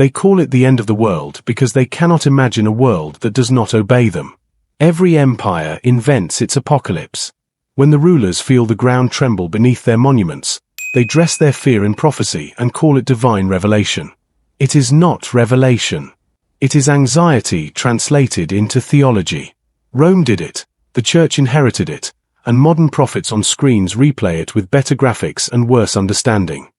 They call it the end of the world because they cannot imagine a world that does not obey them. Every empire invents its apocalypse. When the rulers feel the ground tremble beneath their monuments, they dress their fear in prophecy and call it divine revelation. It is not revelation. It is anxiety translated into theology. Rome did it, the church inherited it, and modern prophets on screens replay it with better graphics and worse understanding.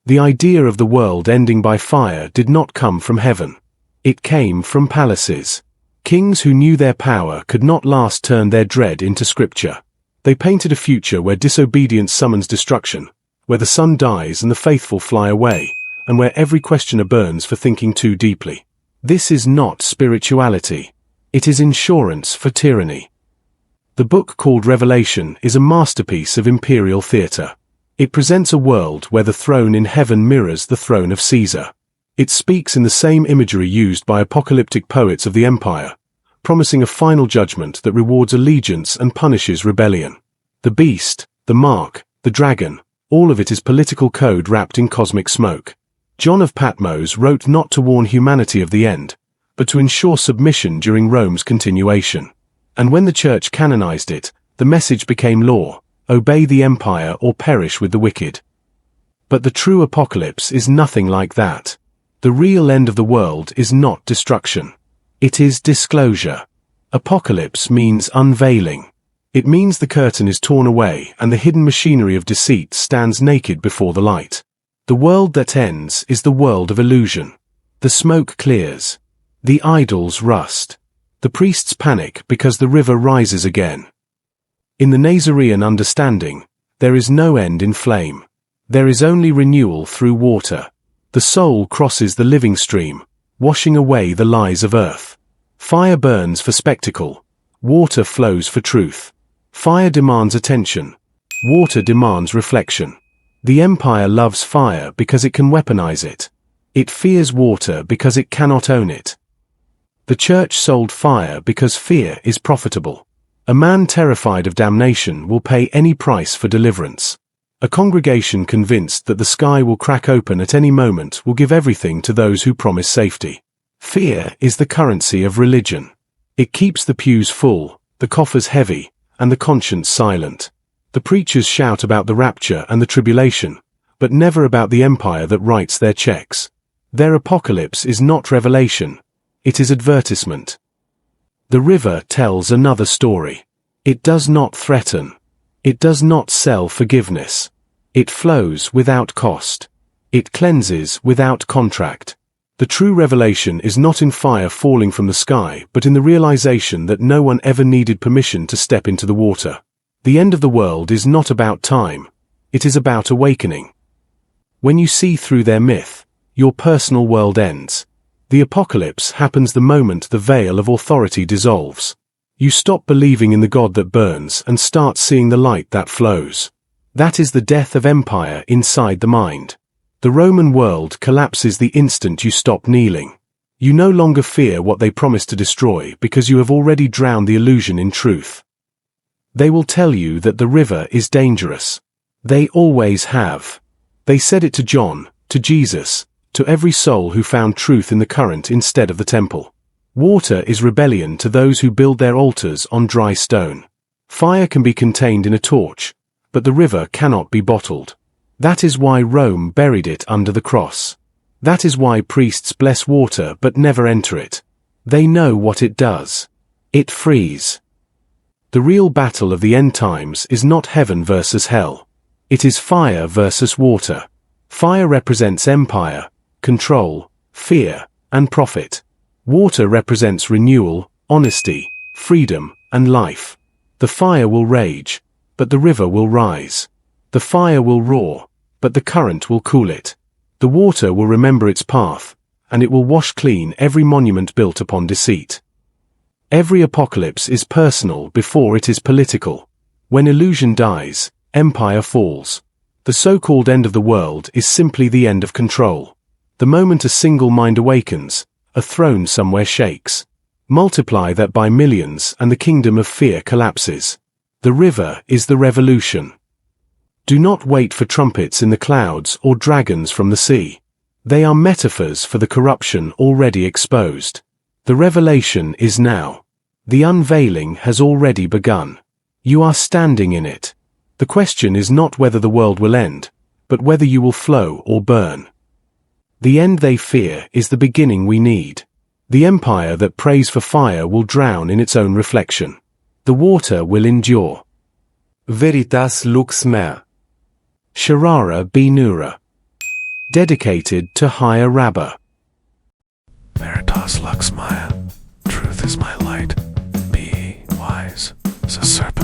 The idea of the world ending by fire did not come from heaven. It came from palaces. Kings who knew their power could not last turned their dread into scripture. They painted a future where disobedience summons destruction, where the sun dies and the faithful fly away, and where every questioner burns for thinking too deeply. This is not spirituality. It is insurance for tyranny. The book called Revelation is a masterpiece of imperial theater. It presents a world where the throne in heaven mirrors the throne of Caesar. It speaks in the same imagery used by apocalyptic poets of the empire, promising a final judgment that rewards allegiance and punishes rebellion. The beast, the mark, the dragon, all of it is political code wrapped in cosmic smoke. John of Patmos wrote not to warn humanity of the end, but to ensure submission during Rome's continuation. And when the church canonized it, the message became law: obey the empire or perish with the wicked. But the true apocalypse is nothing like that. The real end of the world is not destruction. It is disclosure. Apocalypse means unveiling. It means the curtain is torn away and the hidden machinery of deceit stands naked before the light. The world that ends is the world of illusion. The smoke clears. The idols rust. The priests panic because the river rises again. In the Nasoraean understanding, there is no end in flame. There is only renewal through water. The soul crosses the living stream, washing away the lies of earth. Fire burns for spectacle. Water flows for truth. Fire demands attention. Water demands reflection. The empire loves fire because it can weaponize it. It fears water because it cannot own it. The church sold fire because fear is profitable. A man terrified of damnation will pay any price for deliverance. A congregation convinced that the sky will crack open at any moment will give everything to those who promise safety. Fear is the currency of religion. It keeps the pews full, the coffers heavy, and the conscience silent. The preachers shout about the rapture and the tribulation, but never about the empire that writes their checks. Their apocalypse is not revelation. It is advertisement. The river tells another story. It does not threaten. It does not sell forgiveness. It flows without cost. It cleanses without contract. The true revelation is not in fire falling from the sky, but in the realization that no one ever needed permission to step into the water. The end of the world is not about time. It is about awakening. When you see through their myth, your personal world ends. The apocalypse happens the moment the veil of authority dissolves. You stop believing in the God that burns and start seeing the light that flows. That is the death of empire inside the mind. The Roman world collapses the instant you stop kneeling. You no longer fear what they promise to destroy because you have already drowned the illusion in truth. They will tell you that the river is dangerous. They always have. They said it to John, to Jesus, to every soul who found truth in the current instead of the temple. Water is rebellion to those who build their altars on dry stone. Fire can be contained in a torch, but the river cannot be bottled. That is why Rome buried it under the cross. That is why priests bless water but never enter it. They know what it does. It frees. The real battle of the end times is not heaven versus hell. It is fire versus water. Fire represents empire, control, fear, and profit. Water represents renewal, honesty, freedom, and life. The fire will rage, but the river will rise. The fire will roar, but the current will cool it. The water will remember its path, and it will wash clean every monument built upon deceit. Every apocalypse is personal before it is political. When illusion dies, empire falls. The so-called end of the world is simply the end of control. The moment a single mind awakens, a throne somewhere shakes. Multiply that by millions and the kingdom of fear collapses. The river is the revolution. Do not wait for trumpets in the clouds or dragons from the sea. They are metaphors for the corruption already exposed. The revelation is now. The unveiling has already begun. You are standing in it. The question is not whether the world will end, but whether you will flow or burn. The end they fear is the beginning we need. The empire that prays for fire will drown in its own reflection. The water will endure. Veritas lux mea. Sharara Binura. Dedicated to Higher Rabbah. Veritas lux mea. Truth is my light. Be wise as a serpent.